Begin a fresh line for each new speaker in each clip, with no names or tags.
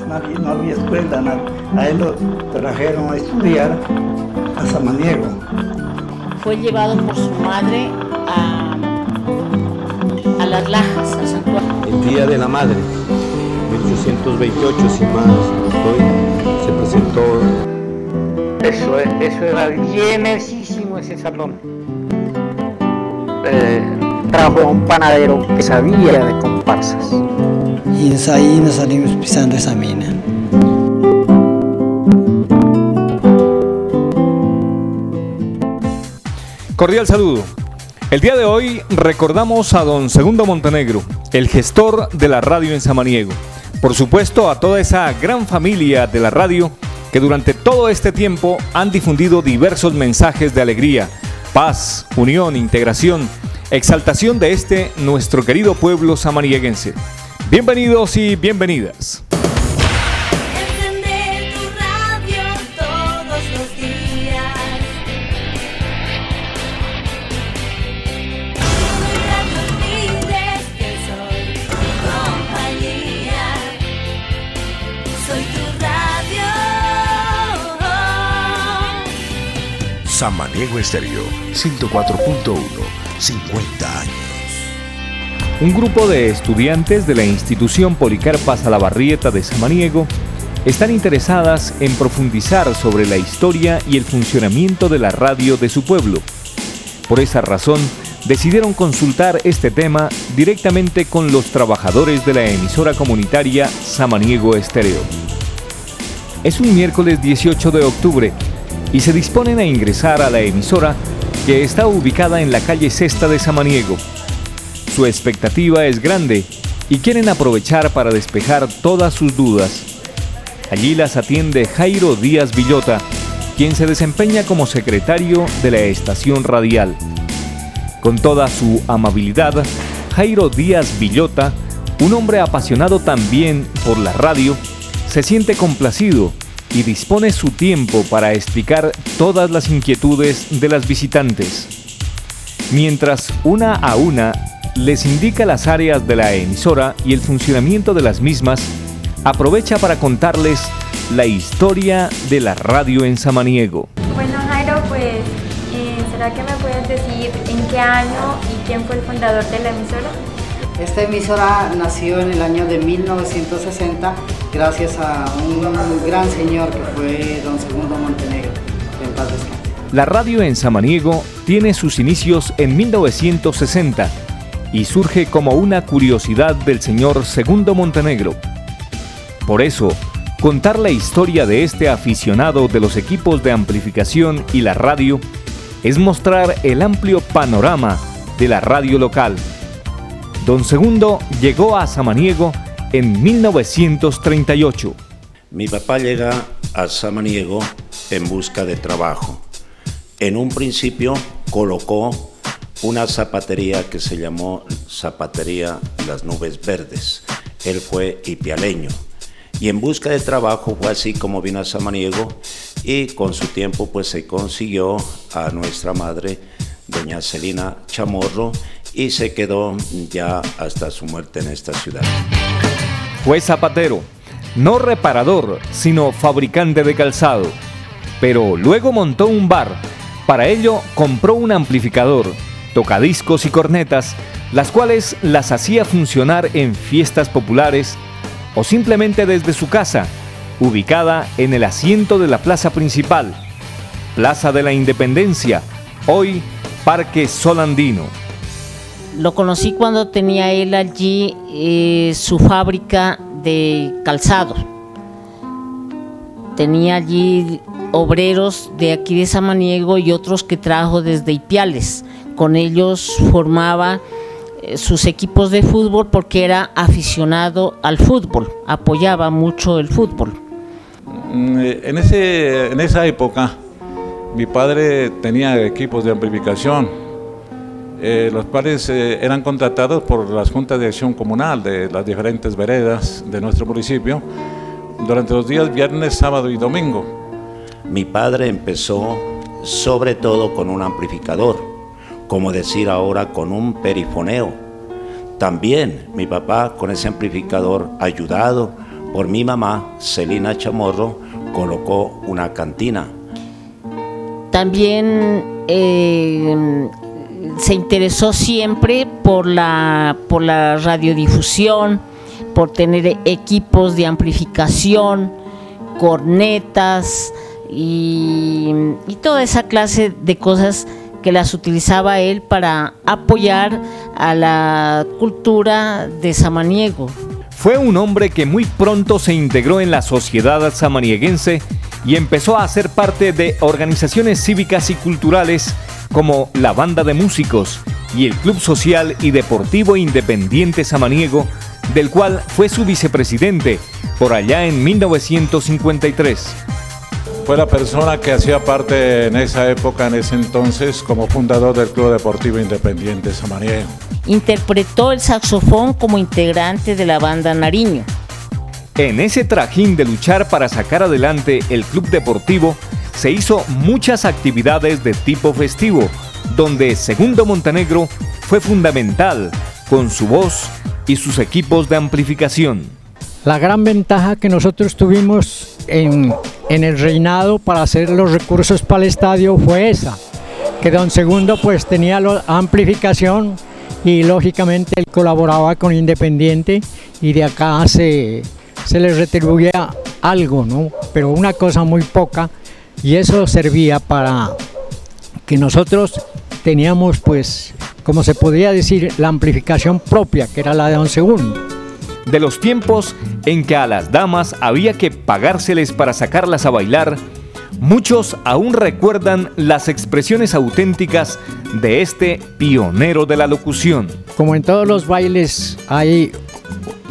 no había escuela, nada. A él lo trajeron a estudiar a Samaniego.
Fue llevado por su madre a Las Lajas, a santuario.
El Día de la Madre, 1828, sin más, se presentó.
Eso era llenísimo ese salón. Trajo a un panadero que sabía de comparsas.
Y ahí nos salimos pisando esa mina.
Cordial saludo. El día de hoy recordamos a don Segundo Montenegro, el gestor de la radio en Samaniego. Por supuesto, a toda esa gran familia de la radio que durante todo este tiempo han difundido diversos mensajes de alegría, paz, unión, integración, exaltación de nuestro querido pueblo samanieguense. Bienvenidos y bienvenidas.
Encender tu radio todos los días. Nunca te olvides que soy tu compañía. Soy tu radio.
Samaniego Estéreo 104.1, 50 años.
Un grupo de estudiantes de la institución Policarpa Salabarrieta de Samaniego están interesadas en profundizar sobre la historia y el funcionamiento de la radio de su pueblo. Por esa razón, decidieron consultar este tema directamente con los trabajadores de la emisora comunitaria Samaniego Estéreo. Es un miércoles 18 de octubre y se disponen a ingresar a la emisora que está ubicada en la calle Sexta de Samaniego. Su expectativa es grande y quieren aprovechar para despejar todas sus dudas. Allí las atiende Jairo Díaz Villota, quien se desempeña como secretario de la estación radial. Con toda su amabilidad, Jairo Díaz Villota, un hombre apasionado también por la radio, se siente complacido y dispone su tiempo para explicar todas las inquietudes de las visitantes. Mientras una a una les indica las áreas de la emisora y el funcionamiento de las mismas, aprovecha para contarles la historia de la radio en Samaniego.
Bueno, Jairo, pues, ¿será que me puedes decir en qué año y quién fue el fundador de la emisora?
Esta emisora nació en el año de 1960 gracias a un gran señor que fue don Segundo Montenegro. En paz descanse.
La radio en Samaniego tiene sus inicios en 1960 y surge como una curiosidad del señor Segundo Montenegro. Por eso, contar la historia de este aficionado de los equipos de amplificación y la radio es mostrar el amplio panorama de la radio local. Don Segundo llegó a Samaniego en 1938.
Mi papá llega a Samaniego en busca de trabajo. En un principio colocó una zapatería que se llamó Zapatería Las Nubes Verdes. Él fue ipialeño y en busca de trabajo fue así como vino a Samaniego y con su tiempo pues se consiguió a nuestra madre, doña Celina Chamorro, y se quedó ya hasta su muerte en esta ciudad.
Fue zapatero, no reparador, sino fabricante de calzado, pero luego montó un bar. Para ello compró un amplificador, tocadiscos y cornetas, las cuales las hacía funcionar en fiestas populares o simplemente desde su casa, ubicada en el asiento de la plaza principal, Plaza de la Independencia, hoy Parque Sol Andino.
Lo conocí cuando tenía él allí su fábrica de calzado. Tenía allí obreros de aquí de Samaniego y otros que trajo desde Ipiales. Con ellos formaba sus equipos de fútbol porque era aficionado al fútbol, apoyaba mucho el fútbol.
En esa época mi padre tenía equipos de amplificación, los cuales eran contratados por las juntas de acción comunal de las diferentes veredas de nuestro municipio durante los días viernes, sábado y domingo.
Mi padre empezó sobre todo con un amplificador, como decir ahora con un perifoneo. También mi papá con ese amplificador, ayudado por mi mamá, Celina Chamorro, colocó una cantina.
También se interesó siempre por la radiodifusión, por tener equipos de amplificación, cornetas y toda esa clase de cosas que las utilizaba él para apoyar a la cultura de Samaniego.
Fue un hombre que muy pronto se integró en la sociedad samanieguense y empezó a ser parte de organizaciones cívicas y culturales como la Banda de Músicos y el Club Social y Deportivo Independiente Samaniego, del cual fue su vicepresidente por allá en 1953.
Fue la persona que hacía parte en esa época, en ese entonces, como fundador del Club Deportivo Independiente Samaniego.
Interpretó el saxofón como integrante de la Banda Nariño.
En ese trajín de luchar para sacar adelante el club deportivo, se hizo muchas actividades de tipo festivo, donde Segundo Montenegro fue fundamental con su voz y sus equipos de amplificación.
La gran ventaja que nosotros tuvimos en el reinado para hacer los recursos para el estadio fue esa, que don Segundo pues tenía la amplificación y lógicamente él colaboraba con Independiente y de acá se les retribuía algo, ¿no? Pero una cosa muy poca, y eso servía para que nosotros teníamos pues, como se podría decir, la amplificación propia, que era la de don Segundo.
De los tiempos en que a las damas había que pagárseles para sacarlas a bailar, muchos aún recuerdan las expresiones auténticas de este pionero de la locución.
Como en todos los bailes hay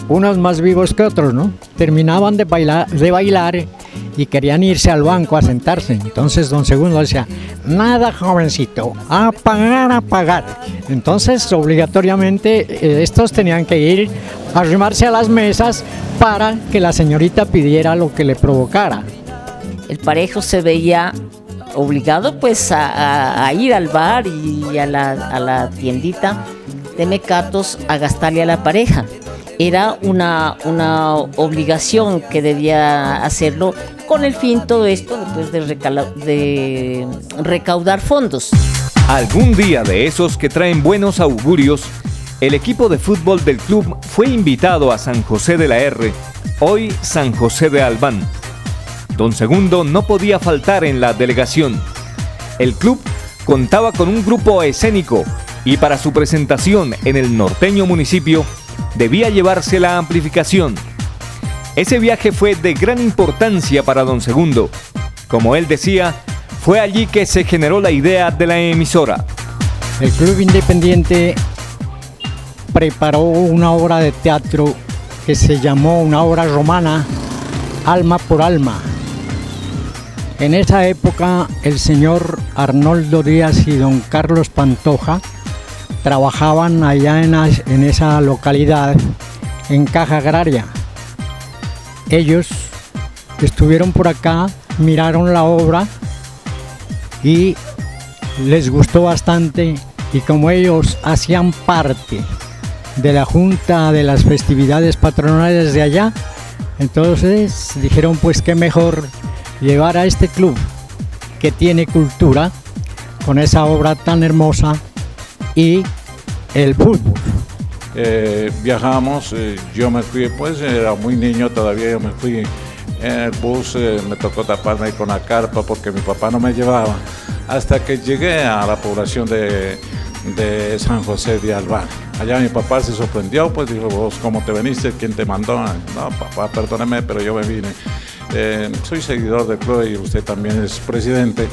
unos más vivos que otros, ¿no? Terminaban de bailar y querían irse al banco a sentarse. Entonces don Segundo decía, nada jovencito, a pagar, a pagar. Entonces obligatoriamente estos tenían que ir a arrimarse a las mesas para que la señorita pidiera lo que le provocara.
El parejo se veía obligado pues a ir al bar y a la tiendita de mecatos a gastarle a la pareja. Era una obligación que debía hacerlo con el fin todo esto pues, de recaudar fondos.
Algún día de esos que traen buenos augurios, el equipo de fútbol del club fue invitado a San José de la R, hoy San José de Albán. Don Segundo no podía faltar en la delegación. El club contaba con un grupo escénico y para su presentación en el norteño municipio debía llevarse la amplificación. Ese viaje fue de gran importancia para don Segundo. Como él decía, fue allí que se generó la idea de la emisora.
El Club Independiente preparó una obra de teatro que se llamó una obra romana, Alma por Alma. En esa época el señor Arnoldo Díaz y don Carlos Pantoja trabajaban allá en esa localidad en Caja Agraria. Ellos estuvieron por acá, miraron la obra y les gustó bastante, y como ellos hacían parte de la junta de las festividades patronales de allá, entonces dijeron pues qué mejor llevar a este club que tiene cultura con esa obra tan hermosa y el fútbol.
Viajamos, yo me fui, pues era muy niño todavía, yo me fui en el bus, me tocó taparme con la carpa porque mi papá no me llevaba, hasta que llegué a la población de San José de Albán. Allá mi papá se sorprendió, pues dijo, vos cómo te viniste, quién te mandó. No, papá, perdóneme, pero yo me vine. Soy seguidor del club y usted también es presidente.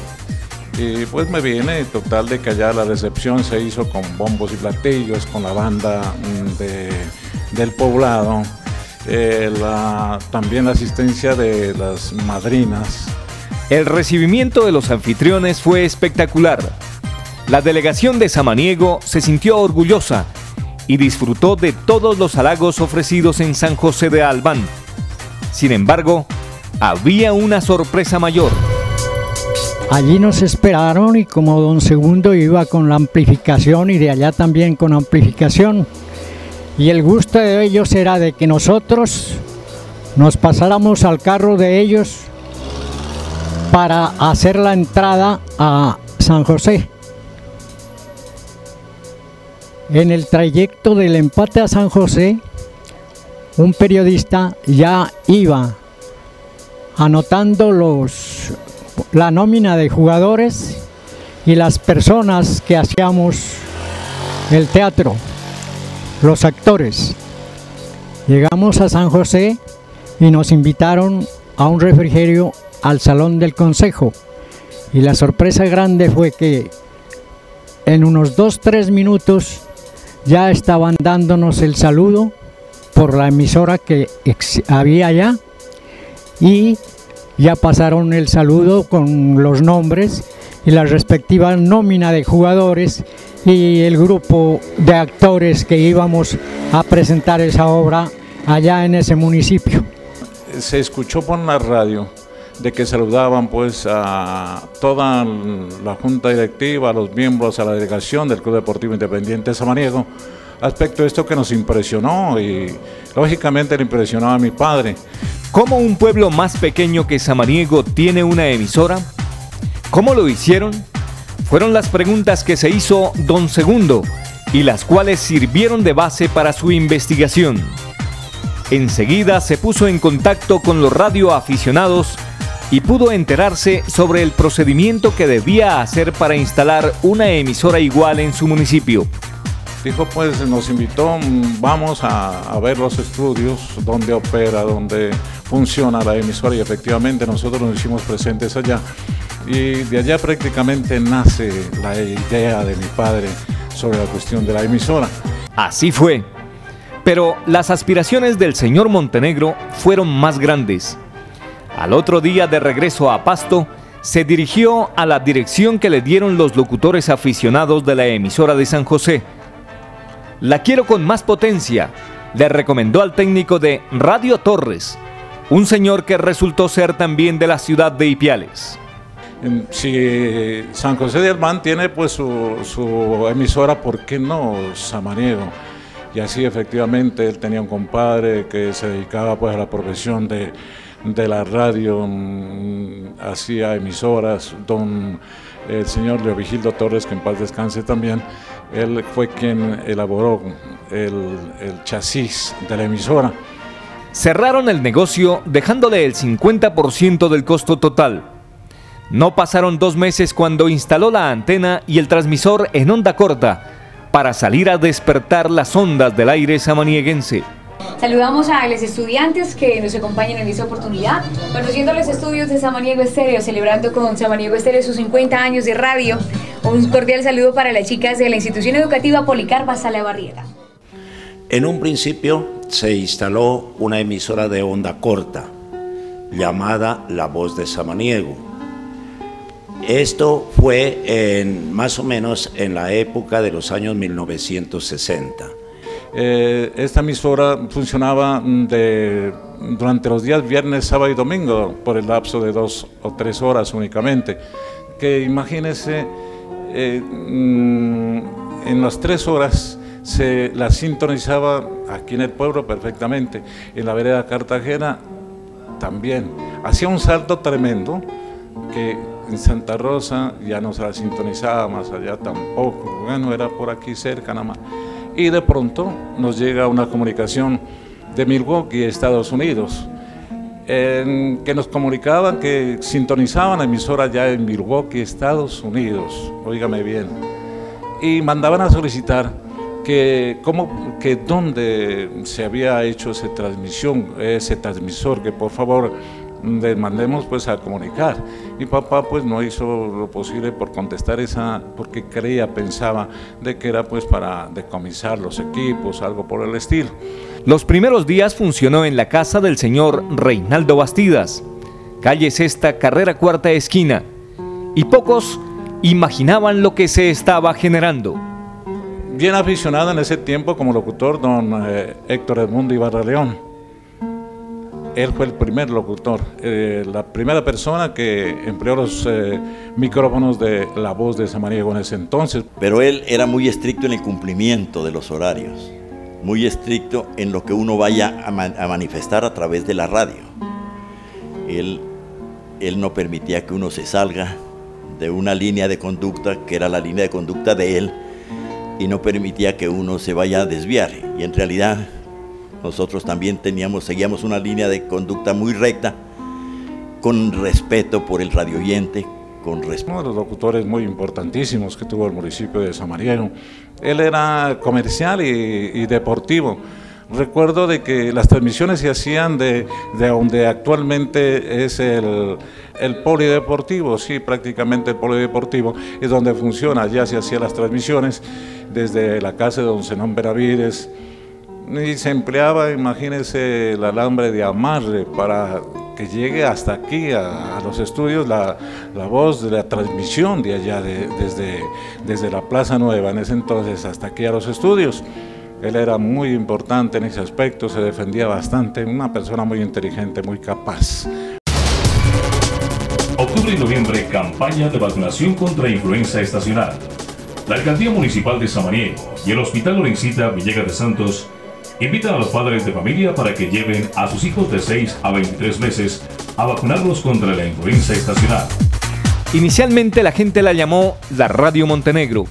Y pues me vine, total de que allá la recepción se hizo con bombos y platillos, con la banda del poblado, también la asistencia de las madrinas.
El recibimiento de los anfitriones fue espectacular. La delegación de Samaniego se sintió orgullosa y disfrutó de todos los halagos ofrecidos en San José de Albán. Sin embargo, había una sorpresa mayor.
Allí nos esperaron y como don Segundo iba con la amplificación y de allá también con amplificación, y el gusto de ellos era de que nosotros nos pasáramos al carro de ellos para hacer la entrada a San José. En el trayecto del empate a San José, un periodista ya iba anotando la nómina de jugadores y las personas que hacíamos el teatro, los actores. Llegamos a San José y nos invitaron a un refrigerio al Salón del Consejo, y la sorpresa grande fue que en unos 2-3 minutos ya estaban dándonos el saludo por la emisora que había allá, y ya pasaron el saludo con los nombres y la respectiva nómina de jugadores y el grupo de actores que íbamos a presentar esa obra allá en ese municipio.
Se escuchó por la radio de que saludaban pues a toda la junta directiva, a los miembros, a la delegación del Club Deportivo Independiente de Samaniego, aspecto de esto que nos impresionó y lógicamente le impresionó a mi padre.
¿Cómo un pueblo más pequeño que Samaniego tiene una emisora? ¿Cómo lo hicieron? Fueron las preguntas que se hizo don Segundo y las cuales sirvieron de base para su investigación. Enseguida se puso en contacto con los radioaficionados y pudo enterarse sobre el procedimiento que debía hacer para instalar una emisora igual en su municipio.
Dijo, pues nos invitó, vamos a ver los estudios, dónde opera, dónde funciona la emisora, y efectivamente nosotros nos hicimos presentes allá. Y de allá prácticamente nace la idea de mi padre sobre la cuestión de la emisora.
Así fue. Pero las aspiraciones del señor Montenegro fueron más grandes. Al otro día de regreso a Pasto, se dirigió a la dirección que le dieron los locutores aficionados de la emisora de San José. La quiero con más potencia, le recomendó al técnico de Radio Torres, un señor que resultó ser también de la ciudad de Ipiales.
Si San José de Albán tiene pues su emisora, ¿por qué no Samaniego? Y así efectivamente él tenía un compadre que se dedicaba pues a la profesión de la radio, hacía emisoras, el señor Leovigildo Torres, que en paz descanse también, él fue quien elaboró el chasis de la emisora.
Cerraron el negocio dejándole el 50% del costo total. No pasaron 2 meses cuando instaló la antena y el transmisor en onda corta para salir a despertar las ondas del aire samanieguense.
Saludamos a los estudiantes que nos acompañan en esta oportunidad, conociendo los estudios de Samaniego Estéreo, celebrando con Samaniego Estéreo sus 50 años de radio. Un cordial saludo para las chicas de la institución educativa Policarpa Salabarrieta.
En un principio se instaló una emisora de onda corta llamada La Voz de Samaniego. Esto fue más o menos en la época de los años 1960.
Esta emisora funcionaba durante los días viernes, sábado y domingo, por el lapso de 2 o 3 horas únicamente. Que imagínense, en las 3 horas se la sintonizaba aquí en el pueblo perfectamente, en la vereda Cartagena también. Hacía un salto tremendo que en Santa Rosa ya no se la sintonizaba, más allá tampoco, bueno, era por aquí cerca nada más. Y de pronto nos llega una comunicación de Milwaukee, Estados Unidos, que nos comunicaban que sintonizaban la emisora ya en Milwaukee, Estados Unidos, óigame bien, y mandaban a solicitar que dónde se había hecho ese transmisor, que por favor les mandemos pues a comunicar. Mi papá pues no hizo lo posible por contestar porque pensaba de que era pues para decomisar los equipos, algo por el estilo.
Los primeros días funcionó en la casa del señor Reinaldo Bastidas, calle Sexta, carrera Cuarta esquina, y pocos imaginaban lo que se estaba generando.
Bien aficionado en ese tiempo como locutor, don Héctor Edmundo Ibarra León. Él fue el primer locutor, la primera persona que empleó los micrófonos de La Voz de Samaniego en ese entonces.
Pero él era muy estricto en el cumplimiento de los horarios. muy estricto en lo que uno vaya a manifestar a través de la radio. Él no permitía que uno se salga de una línea de conducta, que era la línea de conducta de él, y no permitía que uno se vaya a desviar. Y en realidad nosotros también seguíamos una línea de conducta muy recta, con respeto por el radioyente, con respeto.
Uno de los locutores muy importantísimos que tuvo el municipio de Samaniego. Él era comercial y deportivo. Recuerdo de que las transmisiones se hacían de donde actualmente es el polideportivo, sí, prácticamente el polideportivo es donde funciona. Ya se hacían las transmisiones desde la casa de don Zenón Benavides y se empleaba, imagínense, el alambre de amarre para que llegue hasta aquí a los estudios la voz de la transmisión de allá, desde la Plaza Nueva en ese entonces hasta aquí a los estudios. Él era muy importante en ese aspecto, se defendía bastante, una persona muy inteligente, muy capaz.
Octubre y noviembre, campaña de vacunación contra influenza estacional. La Alcaldía Municipal de Samaniego y el Hospital Lorencita Villegas de Santos invitan a los padres de familia para que lleven a sus hijos de 6 a 23 meses a vacunarlos contra la influenza estacional.
Inicialmente la gente la llamó la Radio Montenegro.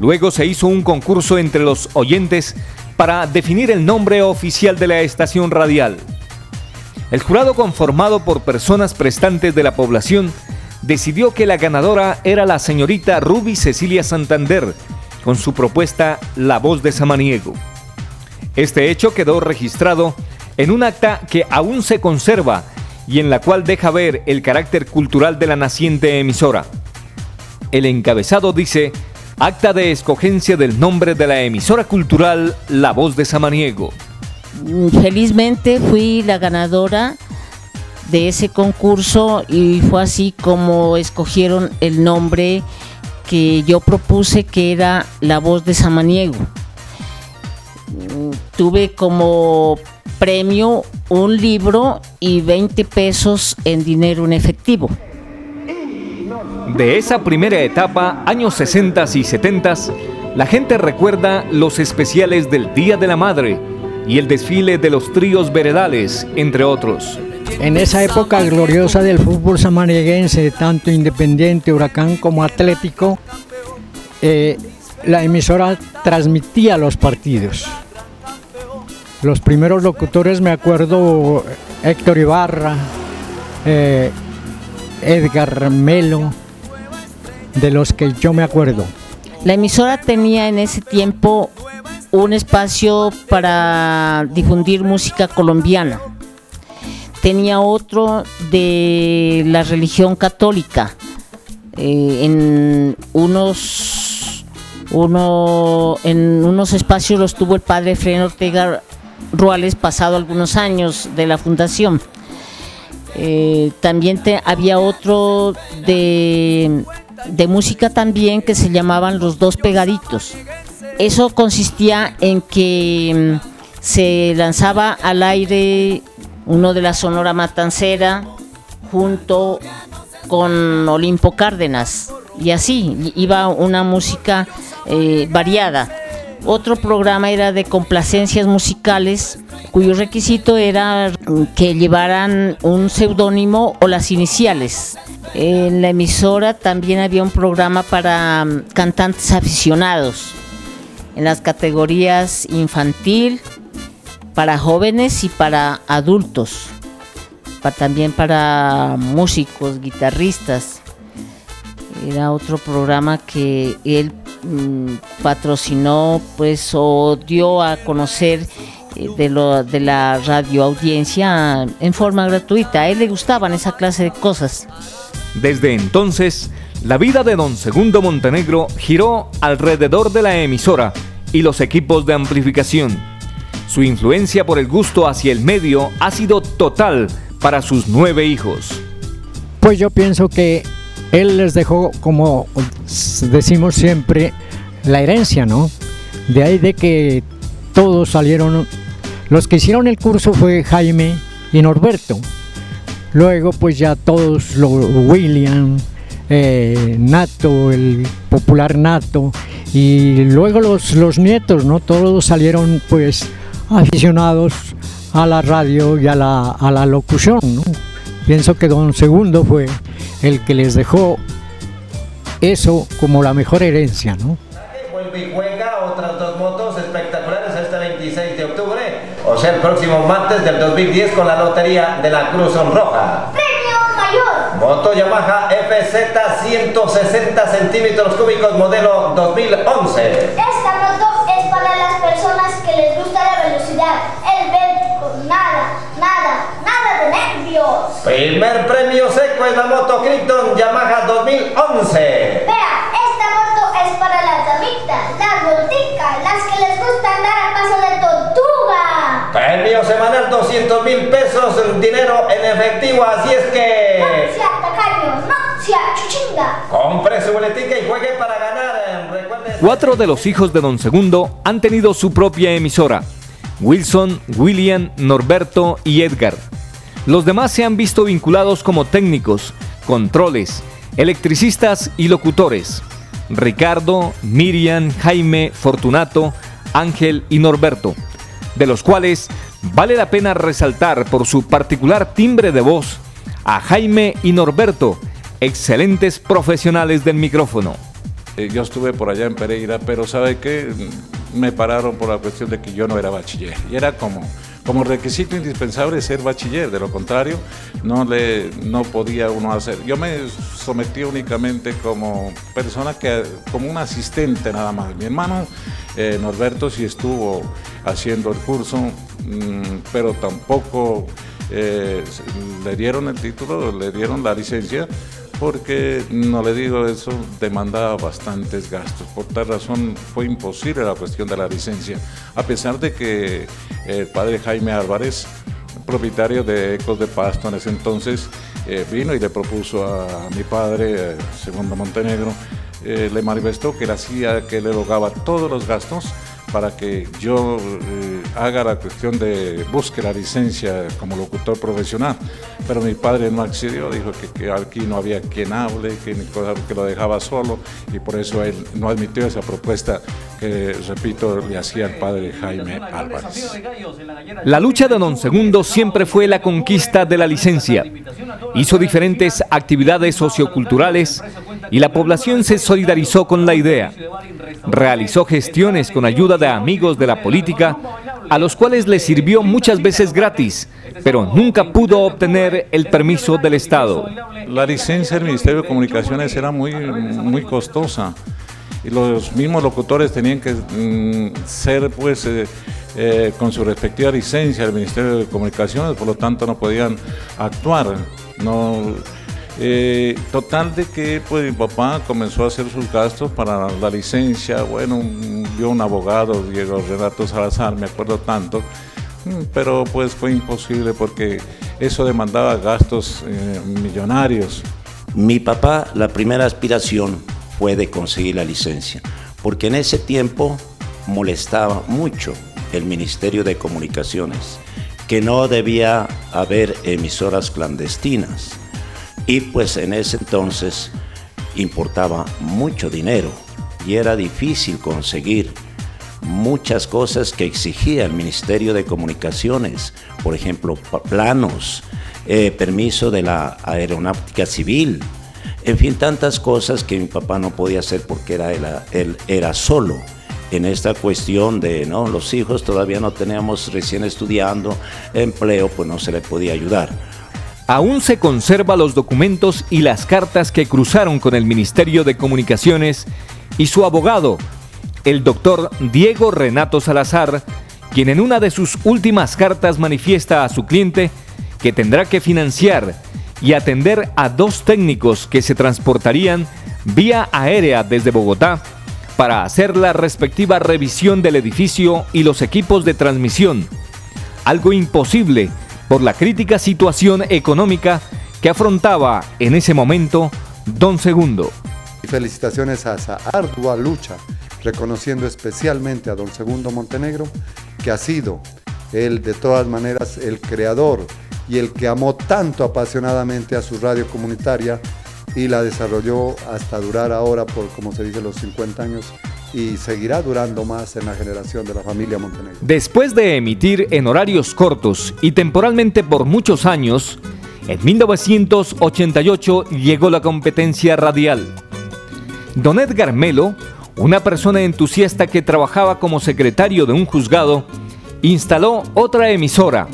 Luego se hizo un concurso entre los oyentes para definir el nombre oficial de la estación radial. El jurado, conformado por personas prestantes de la población, decidió que la ganadora era la señorita Ruby Cecilia Santander, con su propuesta La Voz de Samaniego. Este hecho quedó registrado en un acta que aún se conserva y en la cual deja ver el carácter cultural de la naciente emisora. El encabezado dice: acta de escogencia del nombre de la emisora cultural La Voz de Samaniego.
Felizmente fui la ganadora de ese concurso y fue así como escogieron el nombre que yo propuse, que era La Voz de Samaniego. Tuve como premio un libro y 20 pesos en dinero en efectivo.
De esa primera etapa, años 60 y 70, la gente recuerda los especiales del Día de la Madre y el desfile de los tríos veredales, entre otros.
En esa época gloriosa del fútbol samarieguense, tanto Independiente, Huracán como Atlético, la emisora transmitía los partidos. Los primeros locutores, me acuerdo, Héctor Ibarra, Edgar Melo, de los que yo me acuerdo.
La emisora tenía en ese tiempo un espacio para difundir música colombiana. Tenía otro de la religión católica. En unos espacios los tuvo el padre Efraín Ortega Ruales, pasado algunos años de la fundación. También había otro de música también, que se llamaban Los Dos Pegaditos. Eso consistía en que se lanzaba al aire uno de la Sonora Matancera junto con Olimpo Cárdenas, y así iba una música variada. Otro programa era de complacencias musicales, cuyo requisito era que llevaran un seudónimo o las iniciales. En la emisora también había un programa para cantantes aficionados, en las categorías infantil, para jóvenes y para adultos, también para músicos, guitarristas. Era otro programa que él patrocinó, pues, o dio a conocer de la radioaudiencia en forma gratuita. A él le gustaban esa clase de cosas.
Desde entonces, la vida de don Segundo Montenegro giró alrededor de la emisora y los equipos de amplificación. Su influencia por el gusto hacia el medio ha sido total para sus 9 hijos.
Pues yo pienso que él les dejó, como decimos siempre, la herencia, ¿no? De ahí de que todos salieron. Los que hicieron el curso fue Jaime y Norberto. Luego pues ya todos, William, Nato, el popular Nato, Y luego los nietos, ¿no? Todos salieron pues aficionados a la radio y a la locución, ¿no? Pienso que don Segundo fue el que les dejó eso como la mejor herencia, ¿no?
Vuelve y juega otras dos motos espectaculares este 26 de octubre, o sea el próximo martes del 2010 con la lotería de la Cruz Roja.
¡Premio mayor!
Moto Yamaha FZ 160 centímetros cúbicos modelo 2011.
Esta moto es para las personas que les gusta la velocidad, el vértigo, nada de nervios.
Primer premio seco en la moto Krypton Yamaha 2011.
Vea, esta moto es para las damitas, las gorditas, las que les gusta andar a paso de tortuga.
Premio semanal 200.000 pesos, dinero en efectivo, así es que...
No sea tacaño, no sea chuchinga.
Compre su boletica y juegue para ganar. Recuerde...
4 de los hijos de don Segundo han tenido su propia emisora: Wilson, William, Norberto y Edgar. Los demás se han visto vinculados como técnicos, controles, electricistas y locutores. Ricardo, Miriam, Jaime, Fortunato, Ángel y Norberto, de los cuales vale la pena resaltar por su particular timbre de voz a Jaime y Norberto, excelentes profesionales del micrófono.
Yo estuve por allá en Pereira, pero ¿sabe qué? Me pararon por la cuestión de que yo no era bachiller. Y era como requisito indispensable ser bachiller, de lo contrario no podía uno hacer. Yo me sometí únicamente como persona, como un asistente nada más. Mi hermano Norberto sí estuvo haciendo el curso, pero tampoco le dieron el título, le dieron la licencia, porque, no le digo eso, demandaba bastantes gastos. Por tal razón fue imposible la cuestión de la licencia, a pesar de que el padre Jaime Álvarez, propietario de Ecos de Pasto en ese entonces, vino y le propuso a mi padre, Segundo Montenegro, le manifestó que le erogaba todos los gastos para que yo haga la cuestión de busque la licencia como locutor profesional, pero mi padre no accedió, dijo que aquí no había quien hable, que lo dejaba solo, y por eso él no admitió esa propuesta que, repito, le hacía el padre Jaime Álvarez.
La lucha de don Segundo siempre fue la conquista de la licencia. Hizo diferentes actividades socioculturales y la población se solidarizó con la idea. Realizó gestiones con ayuda de amigos de la política, a los cuales le sirvió muchas veces gratis, pero nunca pudo obtener el permiso del Estado.
La licencia del Ministerio de Comunicaciones era muy costosa, y los mismos locutores tenían que ser pues con su respectiva licencia del Ministerio de Comunicaciones, por lo tanto no podían actuar. Total de que pues mi papá comenzó a hacer sus gastos para la licencia. Bueno, vio un abogado, Diego Renato Salazar, me acuerdo tanto, pero pues fue imposible porque eso demandaba gastos millonarios.
Mi papá, la primera aspiración fue de conseguir la licencia, porque en ese tiempo molestaba mucho el Ministerio de Comunicaciones, que no debía haber emisoras clandestinas. Y pues en ese entonces importaba mucho dinero y era difícil conseguir muchas cosas que exigía el Ministerio de Comunicaciones, por ejemplo, planos, permiso de la Aeronáutica Civil, en fin, tantas cosas que mi papá no podía hacer porque él era solo en esta cuestión de, ¿no? Los hijos todavía no teníamos, recién estudiando, empleo, pues no se le podía ayudar.
Aún se conservan los documentos y las cartas que cruzaron con el Ministerio de Comunicaciones y su abogado, el doctor Diego Renato Salazar, quien en una de sus últimas cartas manifiesta a su cliente que tendrá que financiar y atender a 2 técnicos que se transportarían vía aérea desde Bogotá para hacer la respectiva revisión del edificio y los equipos de transmisión, algo imposible por la crítica situación económica que afrontaba en ese momento don Segundo.
Felicitaciones a esa ardua lucha, reconociendo especialmente a don Segundo Montenegro, que ha sido él de todas maneras el creador y el que amó tanto apasionadamente a su radio comunitaria y la desarrolló hasta durar ahora por, como se dice, los 50 años y seguirá durando más en la generación de la familia Montenegro.
Después de emitir en horarios cortos y temporalmente por muchos años, en 1988 llegó la competencia radial. Don Edgar Melo, una persona entusiasta que trabajaba como secretario de un juzgado, instaló otra emisora,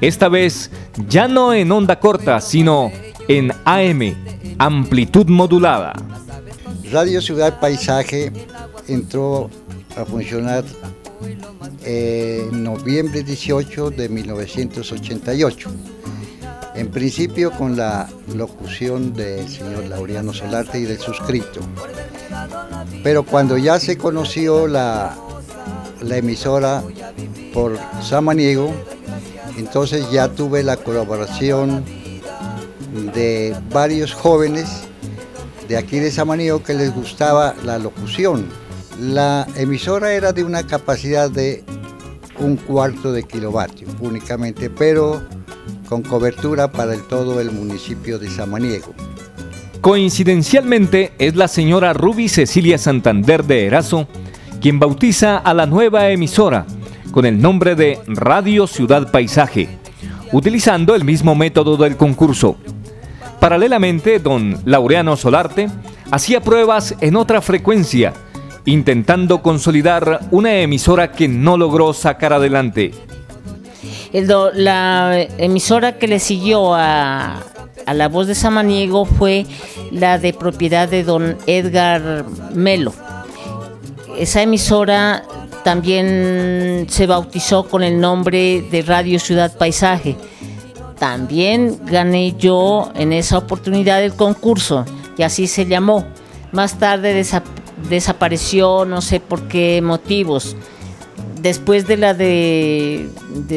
esta vez ya no en onda corta, sino en AM, amplitud modulada.
Radio Ciudad Paisaje entró a funcionar en noviembre 18 de 1988. En principio con la locución del señor Laureano Solarte y del suscrito. Pero cuando ya se conoció la emisora por Samaniego, entonces ya tuve la colaboración de varios jóvenes de aquí de Samaniego que les gustaba la locución. La emisora era de una capacidad de 1/4 de kilovatio únicamente, pero con cobertura para todo el municipio de Samaniego.
Coincidencialmente es la señora Ruby Cecilia Santander de Erazo quien bautiza a la nueva emisora con el nombre de Radio Ciudad Paisaje, utilizando el mismo método del concurso. Paralelamente, don Laureano Solarte hacía pruebas en otra frecuencia, intentando consolidar una emisora que no logró sacar adelante.
La emisora que le siguió a La Voz de Samaniego fue la de propiedad de don Edgar Melo. Esa emisora también se bautizó con el nombre de Radio Ciudad Paisaje. También gané yo en esa oportunidad el concurso y así se llamó. Más tarde desapareció, no sé por qué motivos. Después de la de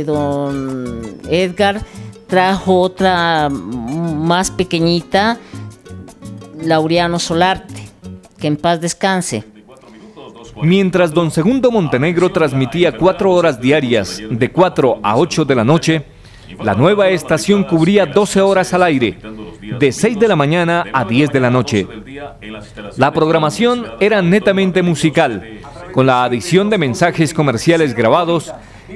don Edgar, trajo otra más pequeñita, Laureano Solarte, que en paz descanse.
Mientras don Segundo Montenegro transmitía 4 horas diarias, de 4 a 8 de la noche, la nueva estación cubría 12 horas al aire, de 6 de la mañana a 10 de la noche. La programación era netamente musical, con la adición de mensajes comerciales grabados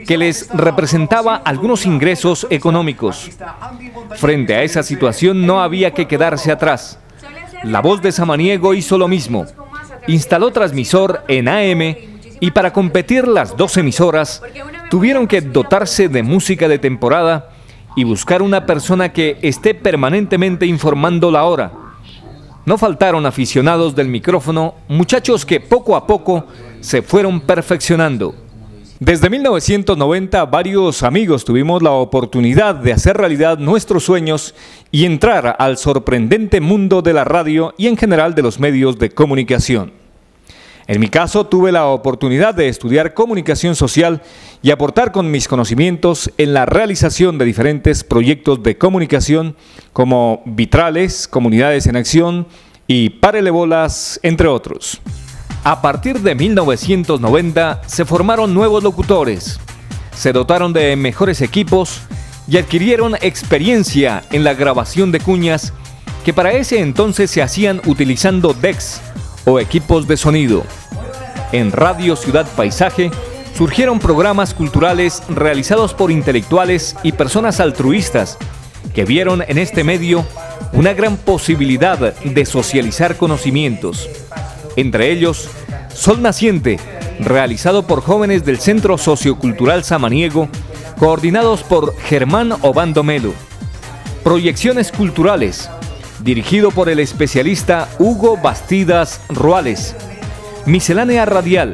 que les representaba algunos ingresos económicos. Frente a esa situación no había que quedarse atrás. La Voz de Samaniego hizo lo mismo. Instaló transmisor en AM y para competir las 2 emisoras tuvieron que dotarse de música de temporada y buscar una persona que esté permanentemente informando la hora. No faltaron aficionados del micrófono, muchachos que poco a poco se fueron perfeccionando. Desde 1990 varios amigos tuvimos la oportunidad de hacer realidad nuestros sueños y entrar al sorprendente mundo de la radio y en general de los medios de comunicación. En mi caso tuve la oportunidad de estudiar comunicación social y aportar con mis conocimientos en la realización de diferentes proyectos de comunicación como Vitrales, Comunidades en Acción y Párele Bolas, entre otros. A partir de 1990 se formaron nuevos locutores, se dotaron de mejores equipos y adquirieron experiencia en la grabación de cuñas que para ese entonces se hacían utilizando decks o equipos de sonido. En Radio Ciudad Paisaje surgieron programas culturales realizados por intelectuales y personas altruistas que vieron en este medio una gran posibilidad de socializar conocimientos. Entre ellos, Sol Naciente, realizado por jóvenes del Centro Sociocultural Samaniego, coordinados por Germán Obando Melo. Proyecciones culturales, dirigido por el especialista Hugo Bastidas Ruales. Miscelánea radial,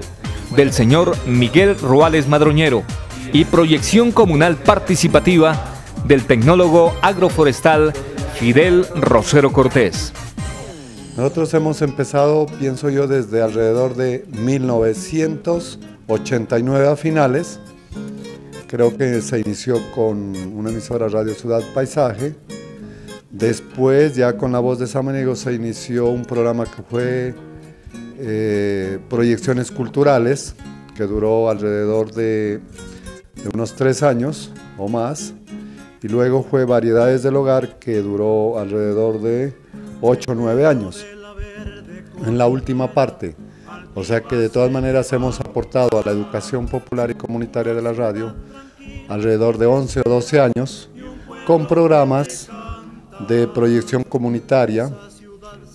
del señor Miguel Ruales Madroñero. Y proyección comunal participativa, del tecnólogo agroforestal Fidel Rosero Cortés.
Nosotros hemos empezado, pienso yo, desde alrededor de 1989 a finales. Creo que se inició con una emisora Radio Ciudad Paisaje. Después, ya con La Voz de Samaniego, se inició un programa que fue Proyecciones Culturales, que duró alrededor de unos 3 años o más. Y luego fue Variedades del Hogar, que duró alrededor de 8 o 9 años. En la última parte O sea que de todas maneras hemos aportado a la educación popular y comunitaria de la radio alrededor de 11 o 12 años con programas de proyección comunitaria,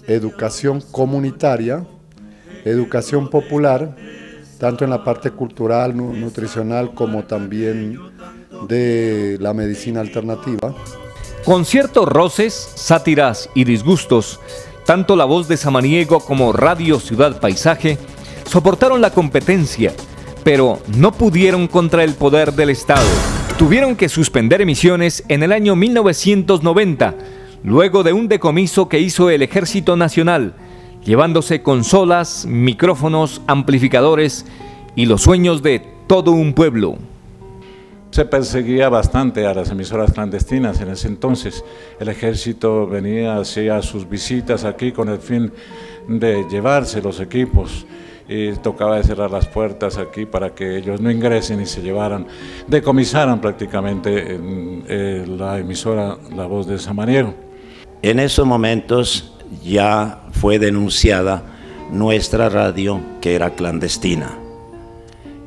educación comunitaria, educación popular, tanto en la parte cultural, nutricional, como también de la medicina alternativa.
Con ciertos roces, sátiras y disgustos, tanto La Voz de Samaniego como Radio Ciudad Paisaje soportaron la competencia, pero no pudieron contra el poder del Estado. Tuvieron que suspender emisiones en el año 1990, luego de un decomiso que hizo el Ejército Nacional, llevándose consolas, micrófonos, amplificadores y los sueños de todo un pueblo.
Se perseguía bastante a las emisoras clandestinas en ese entonces. El ejército venía, hacía sus visitas aquí con el fin de llevarse los equipos y tocaba de cerrar las puertas aquí para que ellos no ingresen y se llevaran, decomisaran prácticamente la emisora La Voz de Samaniego.
En esos momentos ya fue denunciada nuestra radio, que era clandestina.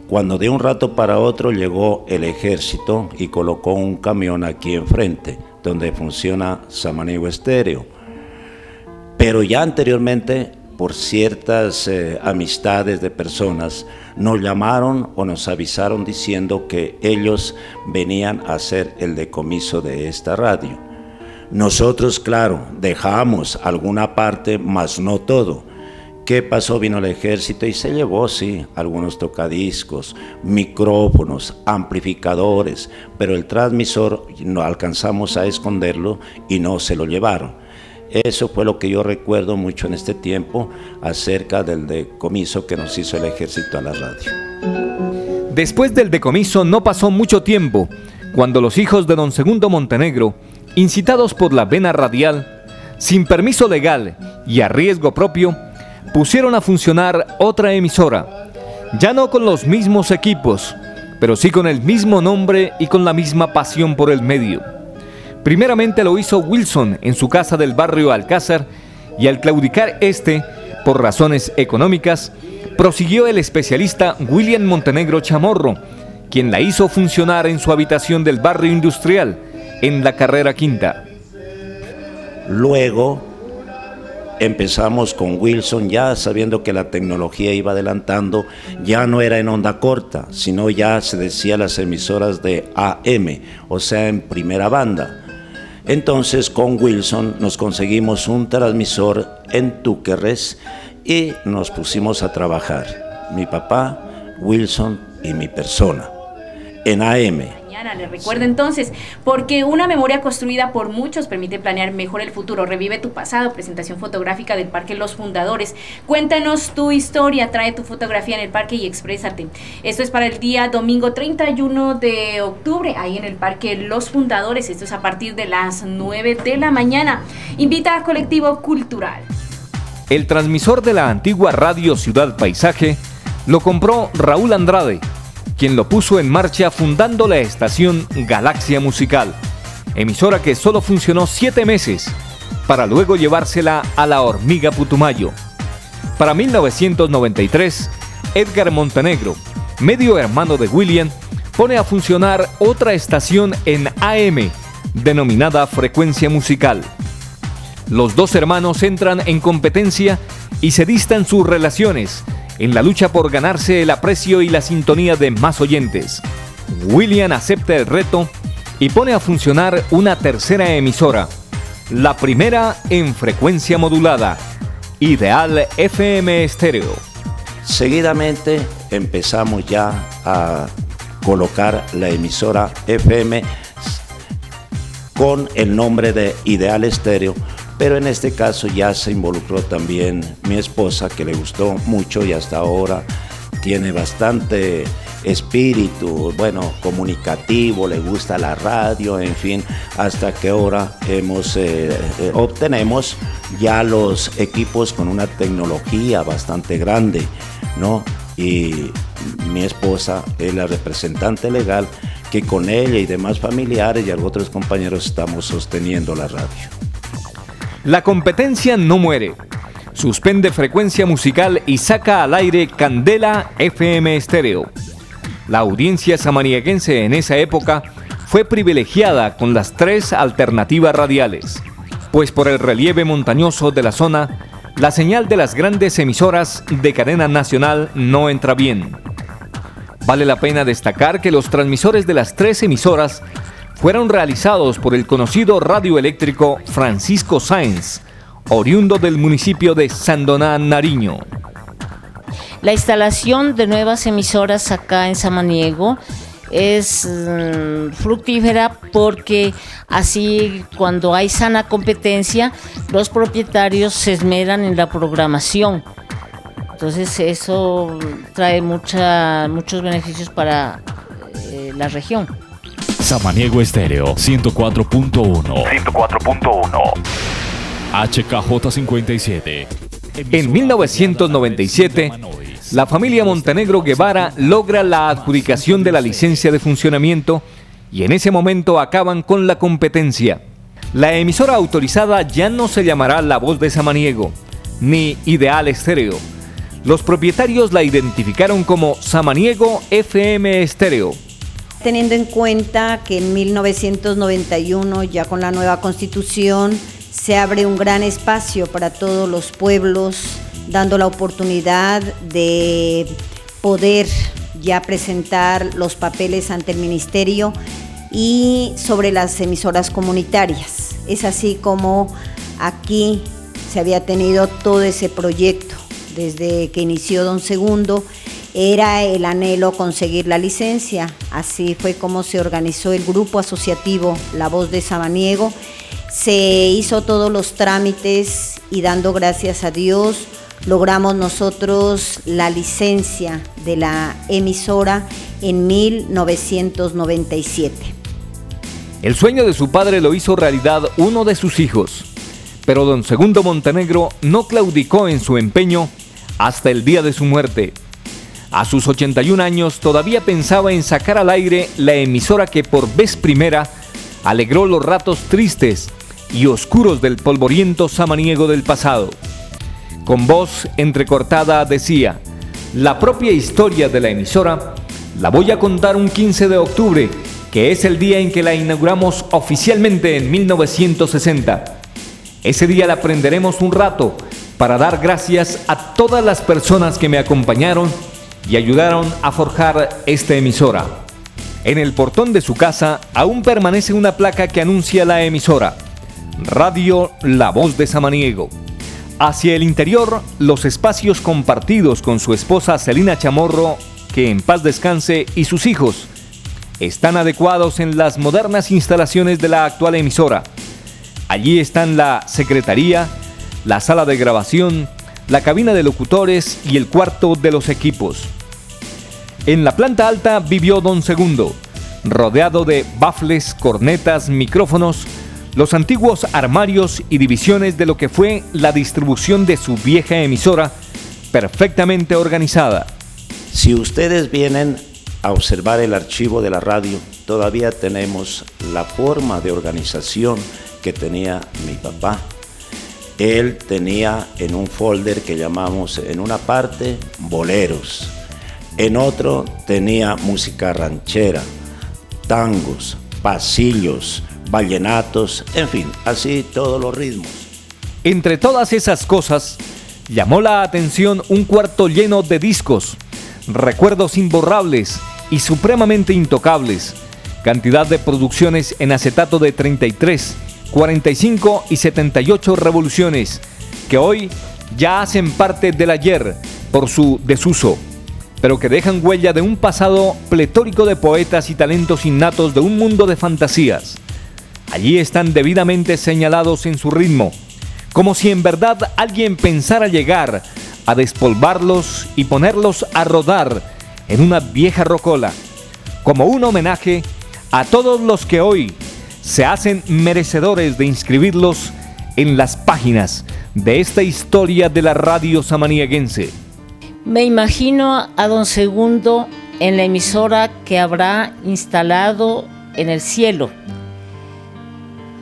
Cuando de un rato para otro llegó el ejército y colocó un camión aquí enfrente, donde funciona Samaniego Estéreo. Pero ya anteriormente, por ciertas amistades de personas, nos llamaron o nos avisaron diciendo que ellos venían a hacer el decomiso de esta radio. Nosotros, claro, dejamos alguna parte, mas no todo. ¿Qué pasó? Vino el ejército y se llevó, sí, algunos tocadiscos, micrófonos, amplificadores, pero el transmisor no alcanzamos a esconderlo y no se lo llevaron. Eso fue lo que yo recuerdo mucho en este tiempo acerca del decomiso que nos hizo el ejército a la radio.
Después del decomiso no pasó mucho tiempo, cuando los hijos de don Segundo Montenegro, incitados por la vena radial, sin permiso legal y a riesgo propio, pusieron a funcionar otra emisora, ya no con los mismos equipos, pero sí con el mismo nombre y con la misma pasión por el medio. Primeramente lo hizo Wilson en su casa del barrio Alcázar, y al claudicar por razones económicas, prosiguió el especialista William Montenegro Chamorro, quien la hizo funcionar en su habitación del barrio industrial, en la Carrera Quinta.
Luego empezamos con Wilson, ya sabiendo que la tecnología iba adelantando, ya no era en onda corta, sino ya se decía las emisoras de AM, o sea, en primera banda. Entonces con Wilson nos conseguimos un transmisor en Túquerres y nos pusimos a trabajar, mi papá, Wilson y mi persona, en AM.
Les recuerdo entonces, porque una memoria construida por muchos permite planear mejor el futuro. Revive tu pasado, presentación fotográfica del Parque Los Fundadores. Cuéntanos tu historia, trae tu fotografía en el parque y exprésate. Esto es para el día domingo 31 de octubre, ahí en el Parque Los Fundadores. Esto es a partir de las 9 de la mañana. Invita a Colectivo Cultural.
El transmisor de la antigua Radio Ciudad Paisaje lo compró Raúl Andrade, quien lo puso en marcha fundando la estación Galaxia Musical, emisora que solo funcionó 7 meses, para luego llevársela a La Hormiga Putumayo. Para 1993, Edgar Montenegro, medio hermano de William, pone a funcionar otra estación en AM, denominada Frecuencia Musical. Los dos hermanos entran en competencia y se distan sus relaciones, en la lucha por ganarse el aprecio y la sintonía de más oyentes. William acepta el reto y pone a funcionar una tercera emisora, la primera en frecuencia modulada, Ideal FM Estéreo.
Seguidamente empezamos ya a colocar la emisora FM con el nombre de Ideal Estéreo, pero en este caso ya se involucró también mi esposa, que le gustó mucho y hasta ahora tiene bastante espíritu, bueno, comunicativo, le gusta la radio, en fin, hasta que ahora obtenemos ya los equipos con una tecnología bastante grande, ¿no? Y mi esposa es la representante legal que con ella y demás familiares y otros compañeros estamos sosteniendo la radio.
La competencia no muere. suspende frecuencia musical y saca al aire Candela FM Estéreo. La audiencia samanieguense en esa época fue privilegiada con las 3 alternativas radiales, pues por el relieve montañoso de la zona, la señal de las grandes emisoras de cadena nacional no entra bien. Vale la pena destacar que los transmisores de las 3 emisoras fueron realizados por el conocido radioeléctrico Francisco Sáenz, oriundo del municipio de Sandoná, Nariño.
La instalación de nuevas emisoras acá en Samaniego es fructífera porque así cuando hay sana competencia, los propietarios se esmeran en la programación. Entonces eso trae muchos beneficios para la región.
Samaniego Estéreo 104.1. HKJ 57.
En 1997, la familia Montenegro Guevara logra la adjudicación de la licencia de funcionamiento y en ese momento acaban con la competencia. La emisora autorizada ya no se llamará La Voz de Samaniego, ni Ideal Estéreo. Los propietarios la identificaron como Samaniego FM Estéreo.
Teniendo en cuenta que en 1991, ya con la nueva constitución, se abre un gran espacio para todos los pueblos, dando la oportunidad de poder ya presentar los papeles ante el ministerio y sobre las emisoras comunitarias. Es así como aquí se había tenido todo ese proyecto. Desde que inició Don Segundo, era el anhelo conseguir la licencia. Así fue como se organizó el grupo asociativo La Voz de Samaniego. Se hizo todos los trámites y dando gracias a Dios, logramos nosotros la licencia de la emisora en 1997.
El sueño de su padre lo hizo realidad uno de sus hijos, pero Don Segundo Montenegro no claudicó en su empeño hasta el día de su muerte. A sus 81 años todavía pensaba en sacar al aire la emisora que por vez primera alegró los ratos tristes y oscuros del polvoriento samaniego del pasado. Con voz entrecortada decía: la propia historia de la emisora la voy a contar un 15 de octubre, que es el día en que la inauguramos oficialmente en 1960. Ese día la aprenderemos un rato para dar gracias a todas las personas que me acompañaron y ayudaron a forjar esta emisora. En el portón de su casa aún permanece una placa que anuncia la emisora, Radio La Voz de Samaniego. Hacia el interior, los espacios compartidos con su esposa Celina Chamorro, que en paz descanse, y sus hijos, están adecuados en las modernas instalaciones de la actual emisora. Allí están la secretaría, la sala de grabación, la cabina de locutores y el cuarto de los equipos. En la planta alta vivió Don Segundo, rodeado de bafles, cornetas, micrófonos, los antiguos armarios y divisiones de lo que fue la distribución de su vieja emisora, perfectamente organizada.
Si ustedes vienen a observar el archivo de la radio, todavía tenemos la forma de organización que tenía mi papá. Él tenía en un folder que llamamos en una parte boleros, en otro tenía música ranchera, tangos, pasillos, vallenatos, en fin, así todos los ritmos.
Entre todas esas cosas, llamó la atención un cuarto lleno de discos, recuerdos imborrables y supremamente intocables, cantidad de producciones en acetato de 33, 45 y 78 revoluciones, que hoy ya hacen parte del ayer por su desuso, pero que dejan huella de un pasado pletórico de poetas y talentos innatos de un mundo de fantasías. Allí están debidamente señalados en su ritmo, como si en verdad alguien pensara llegar a despolvarlos y ponerlos a rodar en una vieja rocola, como un homenaje a todos los que hoy se hacen merecedores de inscribirlos en las páginas de esta historia de la radio samanieguense.
Me imagino a Don Segundo en la emisora que habrá instalado en el cielo,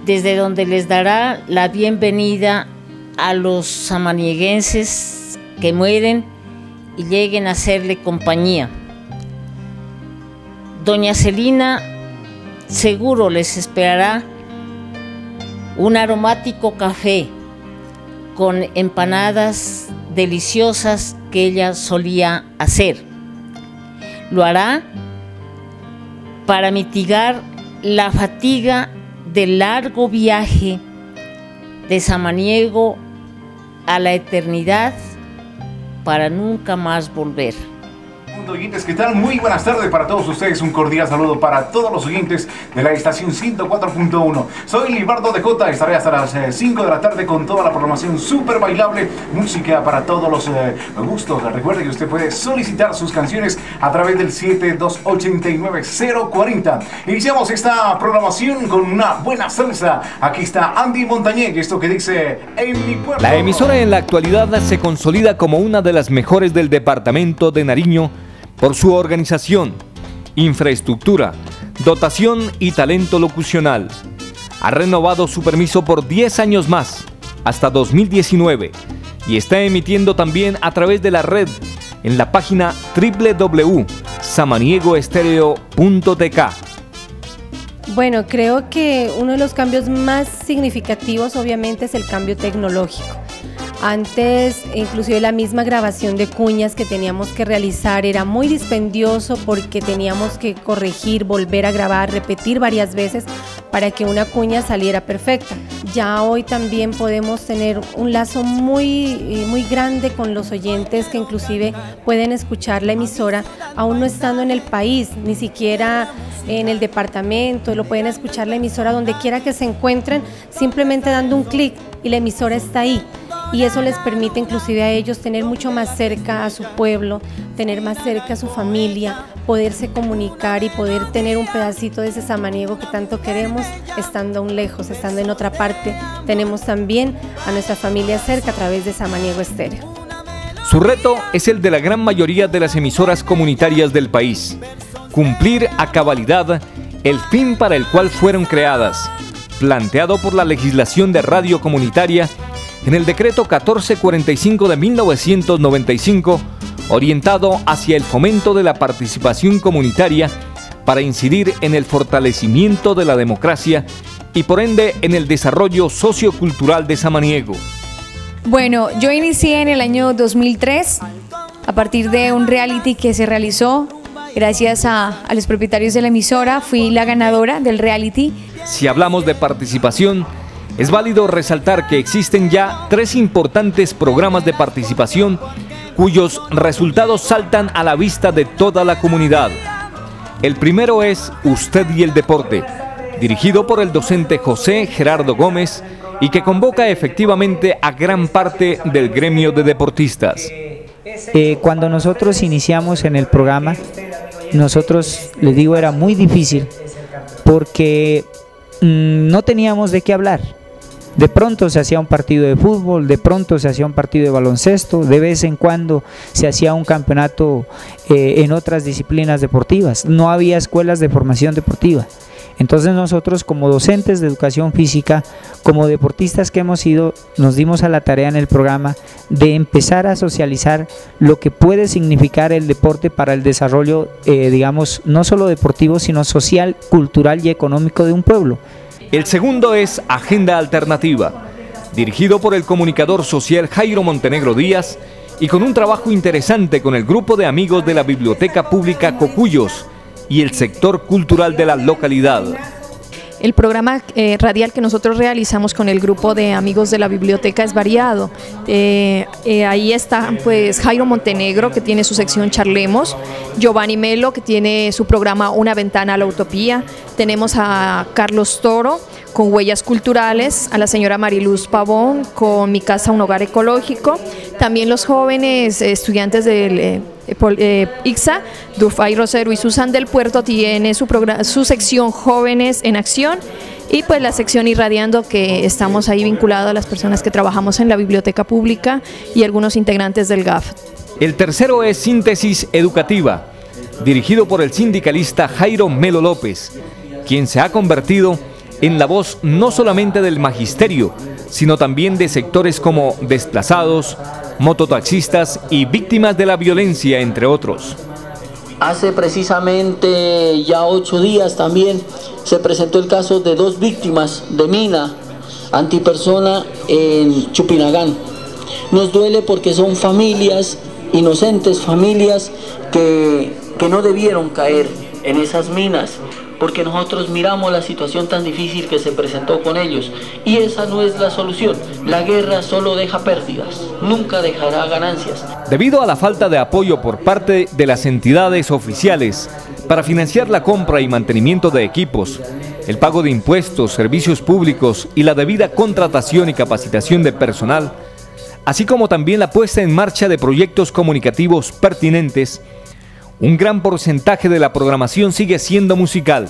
desde donde les dará la bienvenida a los samanieguenses que mueren y lleguen a hacerle compañía. Doña Celina seguro les esperará un aromático café con empanadas deliciosas que ella solía hacer. Lo hará para mitigar la fatiga del largo viaje de Samaniego a la eternidad para nunca más volver. Oyentes, ¿qué tal? Muy buenas tardes para todos ustedes, un cordial saludo para todos los oyentes de la estación 104.1. Soy Libardo DJ, estaré hasta las 5 de la tarde con toda la programación súper bailable, música para todos los gustos. Recuerde que usted puede solicitar sus canciones a través del 7289-040. Iniciamos esta programación con una buena salsa. Aquí está Andy Montañez, esto que dice En mi pueblo.
La emisora en la actualidad se consolida como una de las mejores del departamento de Nariño por su organización, infraestructura, dotación y talento locucional. Ha renovado su permiso por 10 años más, hasta 2019, y está emitiendo también a través de la red en la página www.samaniegoestereo.tk.
Bueno, creo que uno de los cambios más significativos obviamente es el cambio tecnológico. Antes, inclusive la misma grabación de cuñas que teníamos que realizar era muy dispendioso porque teníamos que corregir, volver a grabar, repetir varias veces para que una cuña saliera perfecta. Ya hoy también podemos tener un lazo muy grande con los oyentes que inclusive pueden escuchar la emisora aún no estando en el país, ni siquiera en el departamento, lo pueden escuchar la emisora donde quiera que se encuentren, simplemente dando un clic y la emisora está ahí. Y eso les permite inclusive a ellos tener mucho más cerca a su pueblo, tener más cerca a su familia, poderse comunicar y poder tener un pedacito de ese samaniego que tanto queremos, estando aún lejos, estando en otra parte. Tenemos también a nuestra familia cerca a través de Samaniego Estéreo.
Su reto es el de la gran mayoría de las emisoras comunitarias del país: cumplir a cabalidad el fin para el cual fueron creadas, planteado por la legislación de radio comunitaria en el decreto 1445 de 1995, orientado hacia el fomento de la participación comunitaria para incidir en el fortalecimiento de la democracia y por ende en el desarrollo sociocultural de Samaniego.
Bueno, yo inicié en el año 2003 a partir de un reality que se realizó gracias a los propietarios de la emisora. Fui la ganadora del reality.
Si hablamos de participación, es válido resaltar que existen ya 3 importantes programas de participación cuyos resultados saltan a la vista de toda la comunidad. El primero es Usted y el Deporte, dirigido por el docente José Gerardo Gómez y que convoca efectivamente a gran parte del gremio de deportistas.
Cuando nosotros iniciamos en el programa, nosotros, les digo, era muy difícil porque no teníamos de qué hablar. De pronto se hacía un partido de fútbol, de pronto se hacía un partido de baloncesto, de vez en cuando se hacía un campeonato en otras disciplinas deportivas. No había escuelas de formación deportiva. Entonces nosotros, como docentes de educación física, como deportistas que hemos sido, nos dimos a la tarea en el programa de empezar a socializar lo que puede significar el deporte para el desarrollo, digamos, no solo deportivo, sino social, cultural y económico de un pueblo.
El segundo es Agenda Alternativa, dirigido por el comunicador social Jairo Montenegro Díaz y con un trabajo interesante con el grupo de amigos de la Biblioteca Pública Cocuyos y el sector cultural de la localidad.
El programa radial que nosotros realizamos con el grupo de amigos de la biblioteca es variado. Ahí está pues Jairo Montenegro, que tiene su sección Charlemos, Giovanni Melo, que tiene su programa Una Ventana a la Utopía, tenemos a Carlos Toro con Huellas Culturales, a la señora Mariluz Pavón con Mi Casa, un Hogar Ecológico, también los jóvenes estudiantes del ICSA, Dufay Rosero y Susan del Puerto tiene su sección Jóvenes en Acción y pues la sección Irradiando, que estamos ahí vinculados a las personas que trabajamos en la biblioteca pública y algunos integrantes del GAF.
El tercero es Síntesis Educativa, dirigido por el sindicalista Jairo Melo López, quien se ha convertido en la voz no solamente del magisterio, sino también de sectores como desplazados, mototaxistas y víctimas de la violencia, entre otros.
Hace precisamente ya 8 días también se presentó el caso de 2 víctimas de mina antipersona en Chupinagán. Nos duele porque son familias inocentes, familias que no debieron caer en esas minas, porque nosotros miramos la situación tan difícil que se presentó con ellos, y esa no es la solución. La guerra solo deja pérdidas, nunca dejará ganancias.
Debido a la falta de apoyo por parte de las entidades oficiales para financiar la compra y mantenimiento de equipos, el pago de impuestos, servicios públicos y la debida contratación y capacitación de personal, así como también la puesta en marcha de proyectos comunicativos pertinentes, un gran porcentaje de la programación sigue siendo musical.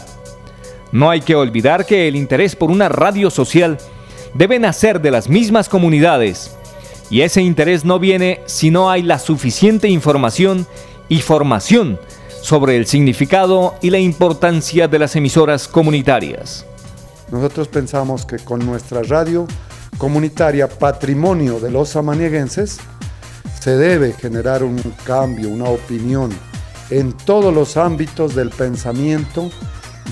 No hay que olvidar que el interés por una radio social debe nacer de las mismas comunidades, y ese interés no viene si no hay la suficiente información y formación sobre el significado y la importancia de las emisoras comunitarias.
Nosotros pensamos que con nuestra radio comunitaria, patrimonio de los samanieguenses, se debe generar un cambio, una opinión en todos los ámbitos del pensamiento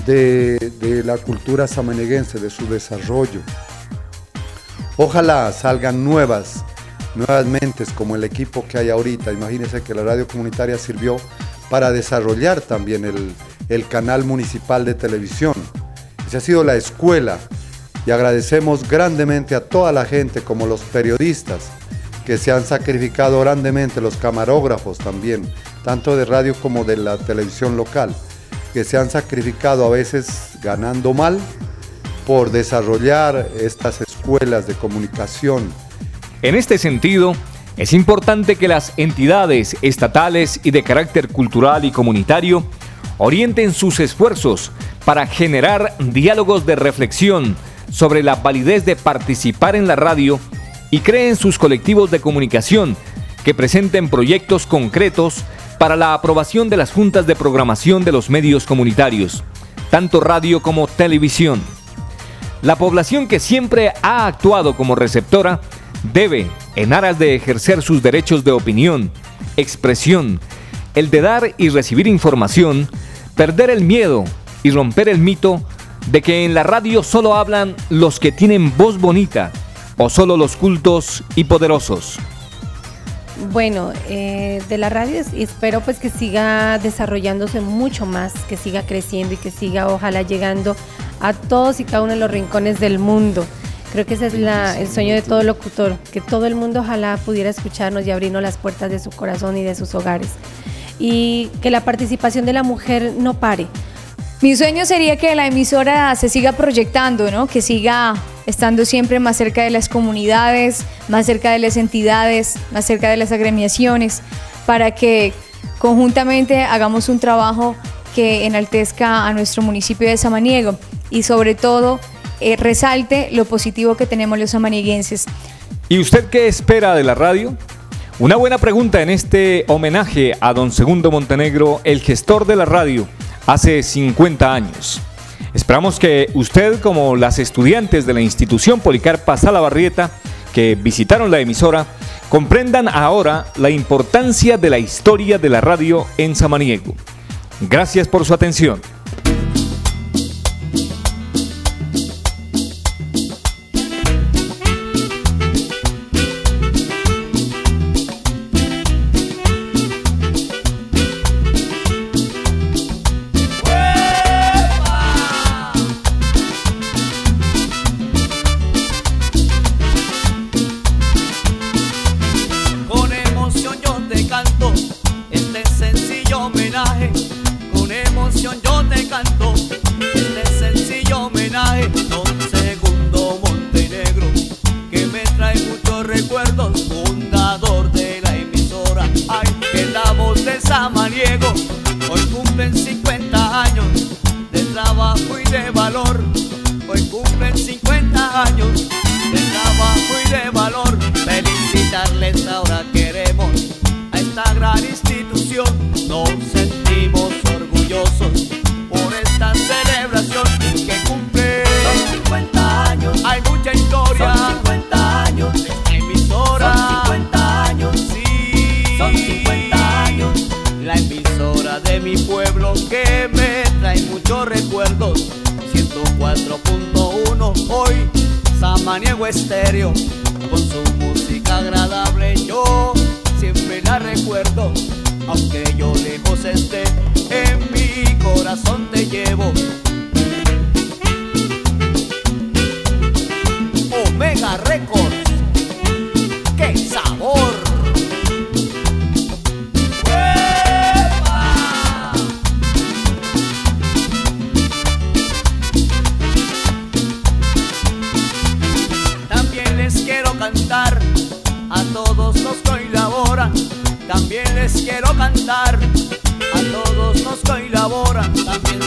de la cultura samanieguense, de su desarrollo. Ojalá salgan nuevas mentes como el equipo que hay ahorita. Imagínense que la radio comunitaria sirvió para desarrollar también el canal municipal de televisión. Esa ha sido la escuela, y agradecemos grandemente a toda la gente, como los periodistas, que se han sacrificado grandemente, los camarógrafos también, tanto de radio como de la televisión local, que se han sacrificado a veces ganando mal por desarrollar estas escuelas de comunicación.
En este sentido, es importante que las entidades estatales y de carácter cultural y comunitario orienten sus esfuerzos para generar diálogos de reflexión sobre la validez de participar en la radio y creen sus colectivos de comunicación que presenten proyectos concretos para la aprobación de las juntas de programación de los medios comunitarios, tanto radio como televisión. La población que siempre ha actuado como receptora debe, en aras de ejercer sus derechos de opinión, expresión, el de dar y recibir información, perder el miedo y romper el mito de que en la radio solo hablan los que tienen voz bonita o solo los cultos y poderosos.
Bueno, de la radio espero pues que siga desarrollándose mucho más, que siga creciendo y que siga ojalá llegando a todos y cada uno de los rincones del mundo. Creo que ese es el sueño de todo locutor, que todo el mundo ojalá pudiera escucharnos y abrirnos las puertas de su corazón y de sus hogares. Y que la participación de la mujer no pare.
Mi sueño sería que la emisora se siga proyectando, ¿no? Que siga estando siempre más cerca de las comunidades, más cerca de las entidades, más cerca de las agremiaciones, para que conjuntamente hagamos un trabajo que enaltezca a nuestro municipio de Samaniego y sobre todo resalte lo positivo que tenemos los samanieguenses.
¿Y usted qué espera de la radio? Una buena pregunta en este homenaje a don Segundo Montenegro, el gestor de la radio, hace 50 años. Esperamos que usted, como las estudiantes de la institución Policarpa Salabarrieta que visitaron la emisora, comprendan ahora la importancia de la historia de la radio en Samaniego. Gracias por su atención.
Este sencillo homenaje, con emoción yo te Estéreo, con su música agradable yo siempre la recuerdo, aunque yo lejos esté, en mi corazón te llevo. Omega Records, ¡qué sabor! También les quiero cantar a todos los que laboran, también les quiero cantar a todos los que laboran, también